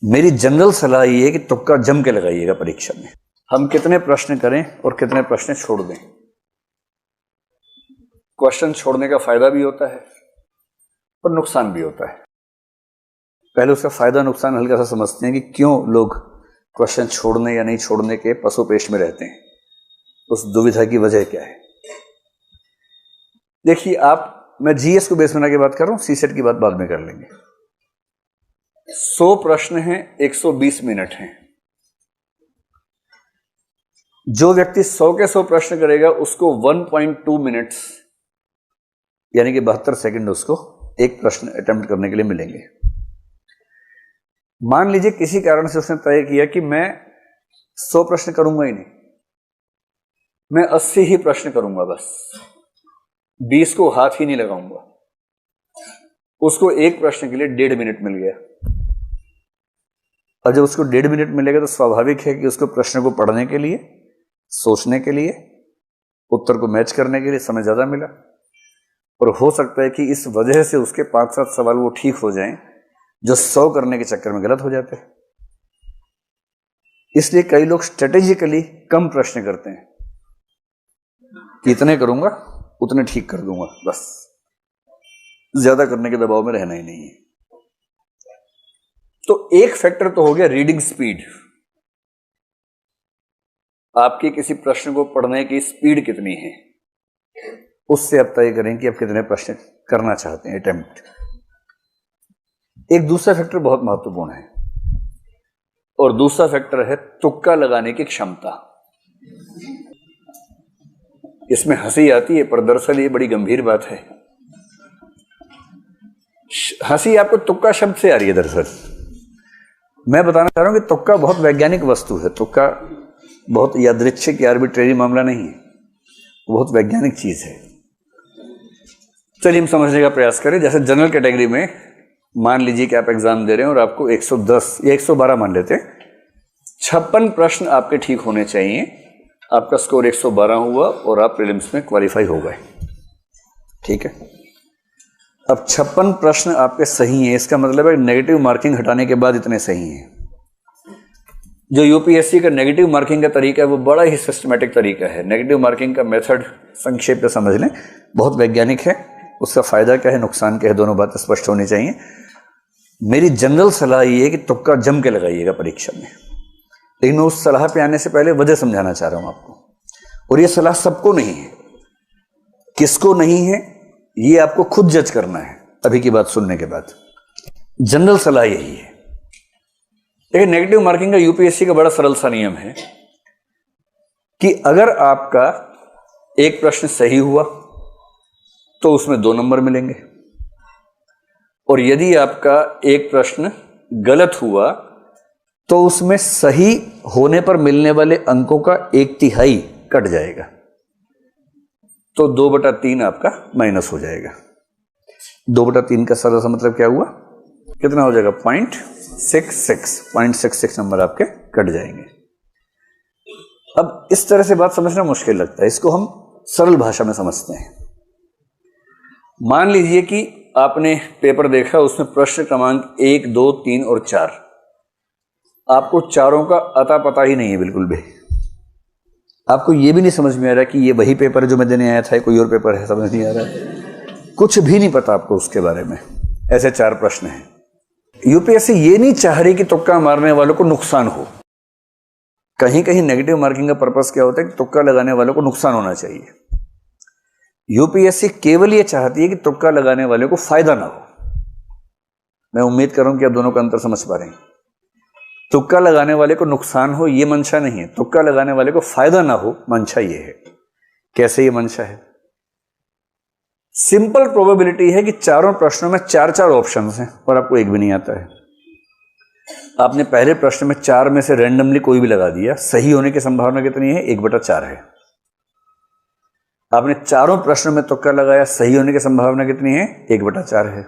मेरी जनरल सलाह ये है कि तुक्का जम के लगाइएगा परीक्षा में। हम कितने प्रश्न करें और कितने प्रश्न छोड़ दें। क्वेश्चन छोड़ने का फायदा भी होता है और नुकसान भी होता है। पहले उसका फायदा नुकसान हल्का सा समझते हैं कि क्यों लोग क्वेश्चन छोड़ने या नहीं छोड़ने के पसोपेश में रहते हैं, उस दुविधा की वजह क्या है। देखिए, मैं जीएस को बेस बना के बात कर रहा हूं, सीसेट की बात बाद में कर लेंगे। 100 प्रश्न हैं, 120 मिनट हैं। जो व्यक्ति 100 के 100 प्रश्न करेगा उसको 1.2 मिनट्स यानी कि 72 सेकंड उसको एक प्रश्न अटेम्प्ट करने के लिए मिलेंगे। मान लीजिए किसी कारण से उसने तय किया कि मैं 100 प्रश्न करूंगा ही नहीं, मैं 80 ही प्रश्न करूंगा, बस 20 को हाथ ही नहीं लगाऊंगा। उसको एक प्रश्न के लिए 1.5 मिनट मिल गया। और जब उसको 1.5 मिनट मिलेगा तो स्वाभाविक है कि उसको प्रश्न को पढ़ने के लिए, सोचने के लिए, उत्तर को मैच करने के लिए समय ज्यादा मिला। और हो सकता है कि इस वजह से उसके 5-7 सवाल वो ठीक हो जाएं जो 100 करने के चक्कर में गलत हो जाते हैं। इसलिए कई लोग स्ट्रेटेजिकली कम प्रश्न करते हैं कि इतने करूंगा उतने ठीक कर दूंगा, बस ज्यादा करने के दबाव में रहना ही नहीं है। तो एक फैक्टर तो हो गया रीडिंग स्पीड। आपकी किसी प्रश्न को पढ़ने की स्पीड कितनी है, उससे आप तय करें कि आप कितने प्रश्न करना चाहते हैं अटेम्प्ट। एक दूसरा फैक्टर बहुत महत्वपूर्ण है और दूसरा फैक्टर है तुक्का लगाने की क्षमता। इसमें हंसी आती है पर दरअसल ये बड़ी गंभीर बात है। हंसी आपको तुक्का शब्द से आ रही है, दरअसल मैं बताना चाह रहा हूं कि तुक्का बहुत वैज्ञानिक वस्तु है। तुक्का बहुत यादृच्छिक या आर्बिट्रेरी मामला नहीं है, बहुत वैज्ञानिक चीज है। चलिए हम समझने का प्रयास करें। जैसे जनरल कैटेगरी में मान लीजिए कि आप एग्जाम दे रहे हैं और आपको 110 या 112 मान लेते हैं, 56 प्रश्न आपके ठीक होने चाहिए। आपका स्कोर 112 हुआ और आप प्रीलिम्स में क्वालिफाई हो गए, ठीक है। अब 56 प्रश्न आपके सही हैं, इसका मतलब है नेगेटिव मार्किंग हटाने के बाद इतने सही हैं। जो यूपीएससी का नेगेटिव मार्किंग का तरीका है वो बड़ा ही सिस्टमैटिक तरीका है। नेगेटिव मार्किंग का मेथड संक्षेप में समझ लें, बहुत वैज्ञानिक है। उसका फायदा क्या है, नुकसान क्या है, दोनों बातें स्पष्ट होनी चाहिए। मेरी जनरल सलाह ये है कि तुक्का जम के लगाइएगा परीक्षा में। लेकिन मैं उस सलाह पे आने से पहले वजह समझाना चाह रहा हूं आपको। और यह सलाह सबको नहीं है, किसको नहीं है ये आपको खुद जज करना है अभी की बात सुनने के बाद। जनरल सलाह यही है। लेकिन नेगेटिव मार्किंग का यूपीएससी का बड़ा सरल सा नियम है कि अगर आपका एक प्रश्न सही हुआ तो उसमें 2 नंबर मिलेंगे, और यदि आपका एक प्रश्न गलत हुआ तो उसमें सही होने पर मिलने वाले अंकों का 1/3 कट जाएगा, तो 2/3 आपका माइनस हो जाएगा। 2/3 का सरल सा मतलब क्या हुआ, कितना हो जाएगा, 0.66 नंबर आपके कट जाएंगे। अब इस तरह से बात समझना मुश्किल लगता है, इसको हम सरल भाषा में समझते हैं। मान लीजिए कि आपने पेपर देखा, उसमें प्रश्न क्रमांक 1, 2, 3 और 4, आपको चारों का अता पता ही नहीं है बिल्कुल भी। आपको यह भी नहीं समझ में आ रहा कि ये वही पेपर है जो मैं देने आया था, कोई और पेपर है, समझ नहीं आ रहा है, कुछ भी नहीं पता आपको उसके बारे में। ऐसे 4 प्रश्न हैं। यूपीएससी ये नहीं चाह रही कि तुक्का मारने वालों को नुकसान हो। कहीं कहीं नेगेटिव मार्किंग का पर्पस क्या होता है कि तुक्का लगाने वालों को नुकसान होना चाहिए। यूपीएससी केवल ये चाहती है कि तुक्का लगाने वाले को फायदा ना हो। मैं उम्मीद कर रहा हूं कि आप दोनों का अंतर समझ पा रहे हैं। तुक्का लगाने वाले को नुकसान हो ये मंशा नहीं है, तुक्का लगाने वाले को फायदा ना हो मंशा ये है। कैसे ये मंशा है, सिंपल प्रोबेबिलिटी है कि चारों प्रश्नों में 4-4 ऑप्शंस हैं और आपको एक भी नहीं आता है। आपने पहले प्रश्न में 4 में से रैंडमली कोई भी लगा दिया, सही होने की संभावना कितनी है, 1/4 है। आपने चारों प्रश्नों में तुक्का लगाया, सही होने की संभावना कितनी है, 1/4 है।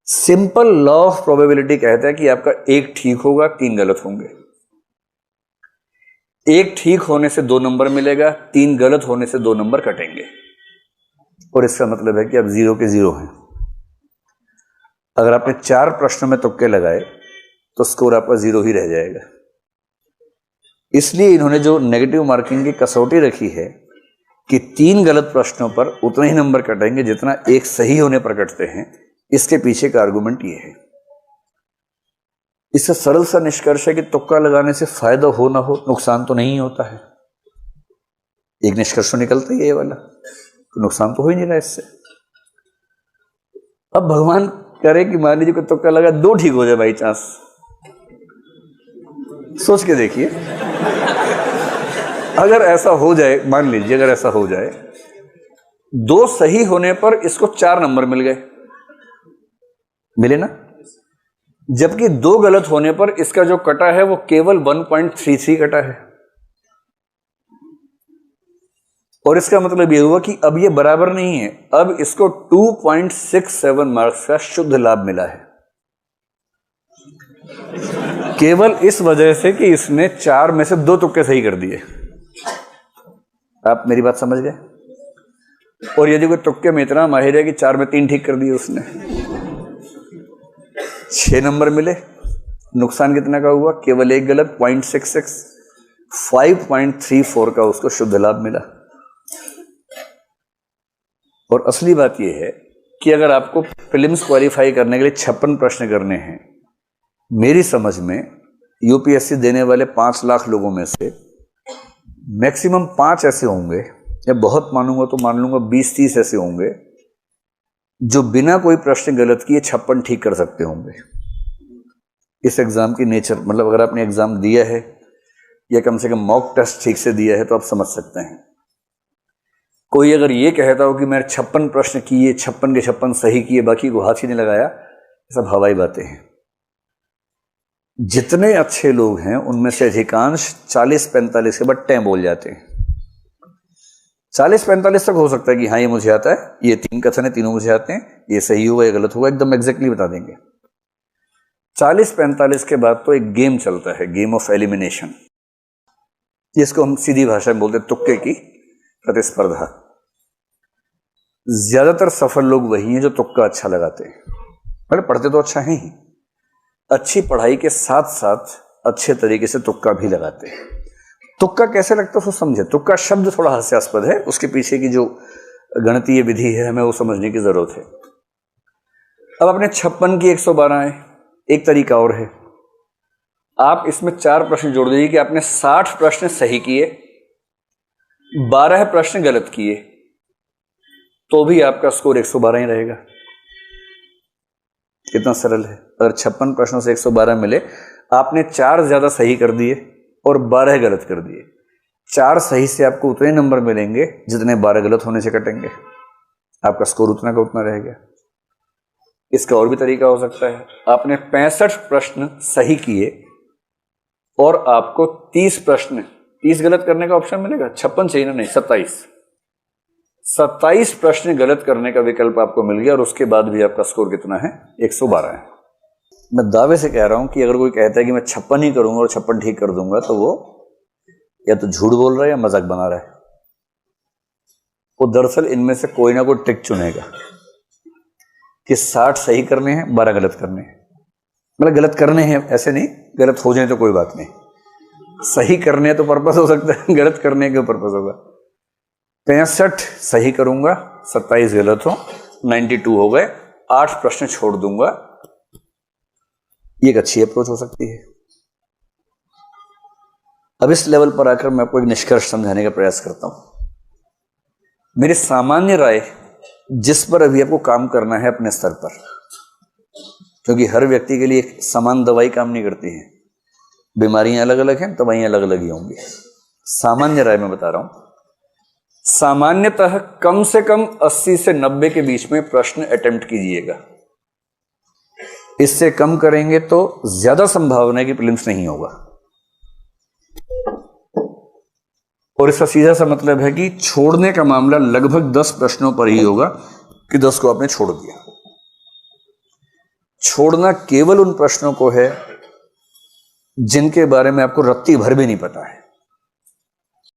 सिंपल लॉ ऑफ प्रोबेबिलिटी कहता है कि आपका 1 ठीक होगा, 3 गलत होंगे। 1 ठीक होने से 2 नंबर मिलेगा, 3 गलत होने से 2 नंबर कटेंगे, और इसका मतलब है कि आप 0 के 0 हैं। अगर आपने 4 प्रश्नों में तुक्के लगाए तो स्कोर आपका 0 ही रह जाएगा। इसलिए इन्होंने जो नेगेटिव मार्किंग की कसौटी रखी है कि 3 गलत प्रश्नों पर उतने ही नंबर कटेंगे जितना एक सही होने पर कटते हैं, इसके पीछे का आर्गुमेंट ये है। इससे सरल सा निष्कर्ष है कि तुक्का लगाने से फायदा हो ना हो, नुकसान तो नहीं होता है। एक निष्कर्ष निकलता है ये वाला, तो नुकसान तो हो ही नहीं रहा इससे। अब भगवान करे कि मान लीजिए कोई तुक्का लगा 2 ठीक हो जाए बाई चांस, सोच के देखिए, अगर ऐसा हो जाए, मान लीजिए अगर ऐसा हो जाए, 2 सही होने पर इसको 4 नंबर मिल गए, मिले ना, जबकि 2 गलत होने पर इसका जो कटा है वो केवल 1.33 कटा है। और इसका मतलब यह हुआ कि अब ये बराबर नहीं है, अब इसको 2.67 मार्क्स का शुद्ध लाभ मिला है, केवल इस वजह से कि इसने 4 में से 2 तुक्के सही कर दिए। आप मेरी बात समझ गए? और यदि कोई तुक्के में इतना माहिर है कि 4 में 3 ठीक कर दिए उसने, 6 नंबर मिले, नुकसान कितना का हुआ? केवल 1 गलत, 0.66, 5.34 का उसको शुद्ध लाभ मिला। और असली बात यह है कि अगर आपको प्रीलिम्स क्वालिफाई करने के लिए 56 प्रश्न करने हैं, मेरी समझ में यूपीएससी देने वाले 5 लाख लोगों में से मैक्सिमम 5 ऐसे होंगे, या बहुत मानूंगा तो मान लूंगा 20-30 ऐसे होंगे जो बिना कोई प्रश्न गलत किए 56 ठीक कर सकते होंगे। इस एग्जाम की नेचर, मतलब अगर आपने एग्जाम दिया है या कम से कम मॉक टेस्ट ठीक से दिया है तो आप समझ सकते हैं। कोई अगर ये कहता हो कि मैंने 56 प्रश्न किए, 56 के 56 सही किए, बाकी को हाथ ही नहीं लगाया, सब हवाई बातें हैं। जितने अच्छे लोग हैं उनमें से अधिकांश 40-45 के बाद टें बोल जाते हैं। 40-45 तक हो सकता है कि हाँ ये मुझे आता है, ये 3 कथन है, तीनों मुझे आते हैं, ये सही हुआ या गलत हुआ, एकदम एग्जैक्टली बता देंगे। 40-45 के बाद तो एक गेम चलता है, गेम ऑफ एलिमिनेशन, जिसको हम सीधी भाषा में बोलते हैं तुक्के की प्रतिस्पर्धा। ज्यादातर सफल लोग वही हैं जो तुक्का अच्छा लगाते हैं। मतलब पढ़ते तो अच्छा है ही, अच्छी पढ़ाई के साथ साथ अच्छे तरीके से तुक्का भी लगाते हैं। तुक्का कैसे लगता है उसको समझे। तुक्का शब्द थोड़ा हास्यास्पद है, उसके पीछे की जो गणितीय विधि है हमें वो समझने की जरूरत है। अब अपने 56 की 112 है। एक तरीका और है, आप इसमें 4 प्रश्न जोड़ दीजिए कि आपने 60 प्रश्न सही किए, 12 प्रश्न गलत किए, तो भी आपका स्कोर 112 ही रहेगा। कितना सरल है। अगर 56 प्रश्नों से 112 मिले, आपने 4 ज्यादा सही कर दिए और 12 गलत कर दिए, 4 सही से आपको उतने नंबर मिलेंगे जितने 12 गलत होने से कटेंगे, आपका स्कोर उतना का उतना रहेगा। इसका और भी तरीका हो सकता है, आपने 65 प्रश्न सही किए और आपको 30 प्रश्न 30 गलत करने का ऑप्शन मिलेगा। 56 चाहिए ना, नहीं 27 प्रश्न गलत करने का विकल्प आपको मिल गया और उसके बाद भी आपका स्कोर कितना है? 112 है। मैं दावे से कह रहा हूं कि अगर कोई कहता है कि मैं 56 ही करूंगा और 56 ठीक कर दूंगा, तो वो या तो झूठ बोल रहा है या मजाक बना रहा है। वो दरअसल इनमें से कोई ना कोई ट्रिक चुनेगा कि 60 सही करने हैं, 12 गलत करने हैं। मतलब गलत करने हैं ऐसे नहीं, गलत हो जाए तो कोई बात नहीं, सही करने तो पर्पस हो सकता है, गलत करने का पर्पस होगा। 65 सही करूंगा, 27 गलत हो, 92 हो गए, 8 प्रश्न छोड़ दूंगा। ये एक अच्छी अप्रोच हो सकती है। अब इस लेवल पर आकर मैं आपको एक निष्कर्ष समझाने का प्रयास करता हूं। मेरी सामान्य राय, जिस पर अभी आपको काम करना है अपने स्तर पर, क्योंकि हर व्यक्ति के लिए एक समान दवाई काम नहीं करती है, बीमारियां अलग अलग हैं, दवाइयां अलग अलग ही होंगी। सामान्य राय में बता रहा हूं, सामान्यतः कम से कम 80 से 90 के बीच में प्रश्न अटेम्प्ट कीजिएगा। इससे कम करेंगे तो ज्यादा संभावना है कि प्रीलिम्स नहीं होगा। और इसका सीधा सा मतलब है कि छोड़ने का मामला लगभग 10 प्रश्नों पर ही होगा कि 10 को आपने छोड़ दिया। छोड़ना केवल उन प्रश्नों को है जिनके बारे में आपको रत्ती भर भी नहीं पता है।